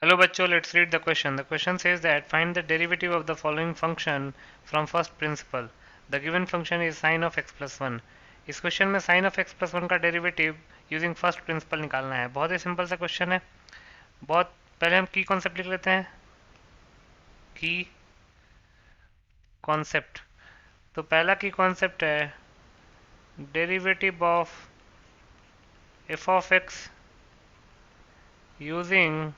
Hello बच्चों, let's read the question. The question says that find the derivative of the following function from first principle. The given function is sin of x plus 1. इस question में sin of x plus 1 का derivative using first principle निकालना है. बहुत ही simple सा question है. बहुत पहले हम की कॉन्सेप्ट लिख लेते हैं. की कॉन्सेप्ट. तो पहला की कॉन्सेप्ट है derivative of f of x using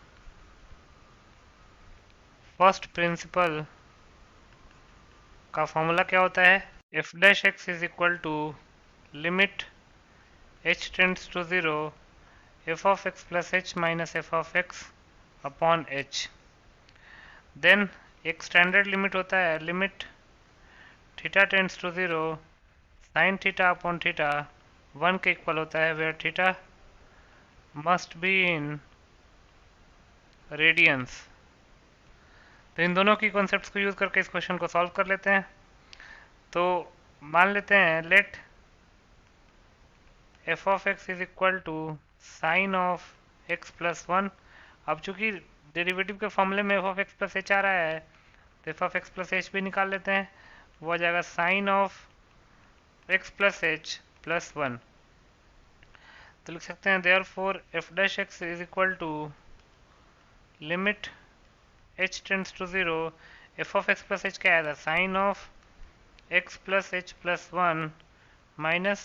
first principle का फॉर्मूला क्या होता है. f dash x is equal to limit h tends to 0 f of x plus h minus f of x upon h. Then एक standard limit होता है, limit theta tends to 0 sine theta upon theta 1 के equal होता है, where theta must be in radians. तो इन दोनों की कॉन्सेप्ट्स को यूज करके इस क्वेश्चन को सॉल्व कर लेते हैं. तो मान लेते हैं let f of x is equal to sine of x plus 1. अब चूंकि डेरिवेटिव के फॉर्मूले में f of x plus h आ रहा है, तो f of x plus h भी निकाल लेते हैं. वो आ जाएगा sine of x plus h plus 1. तो लिख सकते हैं therefore f dash x is equal to limit h tends to 0 f of x plus h क्या आया था, sine of x plus h plus 1 minus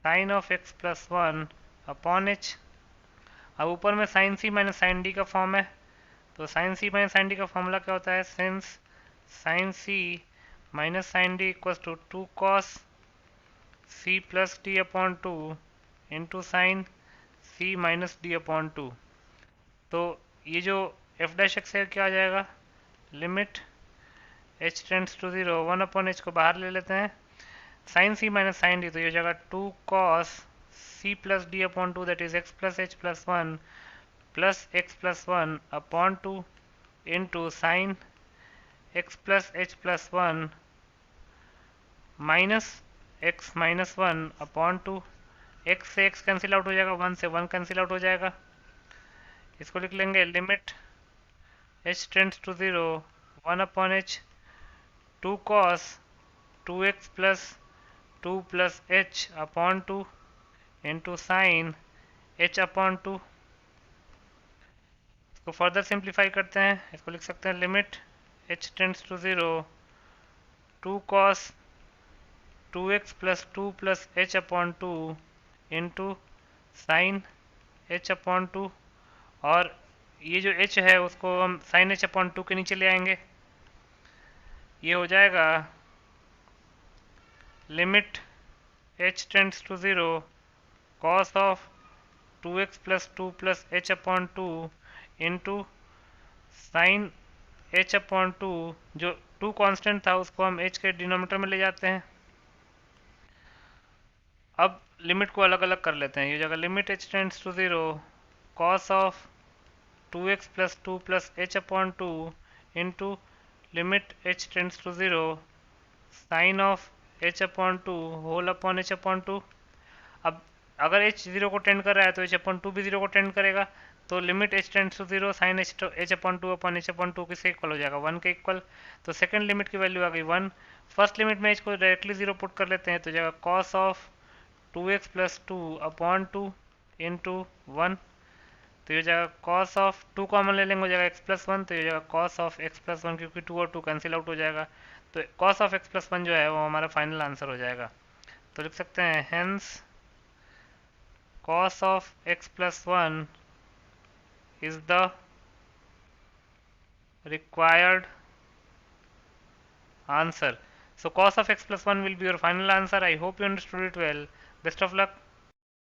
sine of x plus 1 upon h. अब ऊपर में sine c minus sine d का form है, तो sine c minus sine d का फॉर्मूला क्या होता है, since sine c minus sine d equals to 2 cos c plus d upon 2 into sine c minus d upon 2. तो ये जो f डैश एक्स है क्या आ जाएगा, limit h tends to 0 1 upon h को बाहर ले लेते हैं, sine c minus sine d, तो ये हो जाएगा 2 cos c plus d upon 2 that is x plus h plus 1 plus x plus 1 upon 2 into sine x plus h plus 1 minus x minus 1 upon 2. x से x cancel out हो जाएगा, 1 से 1 cancel out हो जाएगा. इसको लिख लेंगे limit h tends to 0 1 upon h 2 cos 2x plus 2 plus h upon 2 into sine h upon 2. इसको फर्दर सिंप्लीफाई करते हैं, इसको लिख सकते हैं limit h tends to 0 2 cos 2x plus 2 plus h upon 2 into sine h upon 2. और ये जो h है उसको हम साइन h अपॉन 2 के नीचे ले आएंगे. ये हो जाएगा limit h tends to 0 cos of 2x plus 2 plus h upon 2 into sine h upon 2. जो 2 कांस्टेंट था उसको हम h के डिनोमिनेटर में ले जाते हैं. अब लिमिट को अलग अलग कर लेते हैं. ये जगह limit h tends to 0 cos of 2x plus 2 plus h upon 2 into limit h tends to 0 sine of h upon 2 whole upon h upon 2. अब अगर h 0 को टेंड कर रहा है तो h अपॉन 2 भी 0 को टेंड करेगा, तो limit h tends to 0 sine h upon 2 upon h upon 2 किसके इक्वल हो जाएगा, 1 के इक्वल. तो सेकंड लिमिट की वैल्यू आ गई 1. फर्स्ट लिमिट में h को डायरेक्टली 0 पुट कर लेते हैं, तो जाएगा cos of 2x plus 2 upon 2 into 1. तो ये जाएगा cos ऑफ 2 कॉमन ले लेंगे, हो जाएगा x प्लस 1, तो ये जाएगा cos ऑफ x प्लस 1, क्योंकि 2 और 2 कैंसिल आउट हो जाएगा. तो cos ऑफ x प्लस 1 जो है वो हमारा फाइनल आंसर हो जाएगा. तो लिख सकते हैं hence cos of x plus 1 is the required answer. So cos of x plus 1 will be your final answer. I hope you understood it well. Best of luck.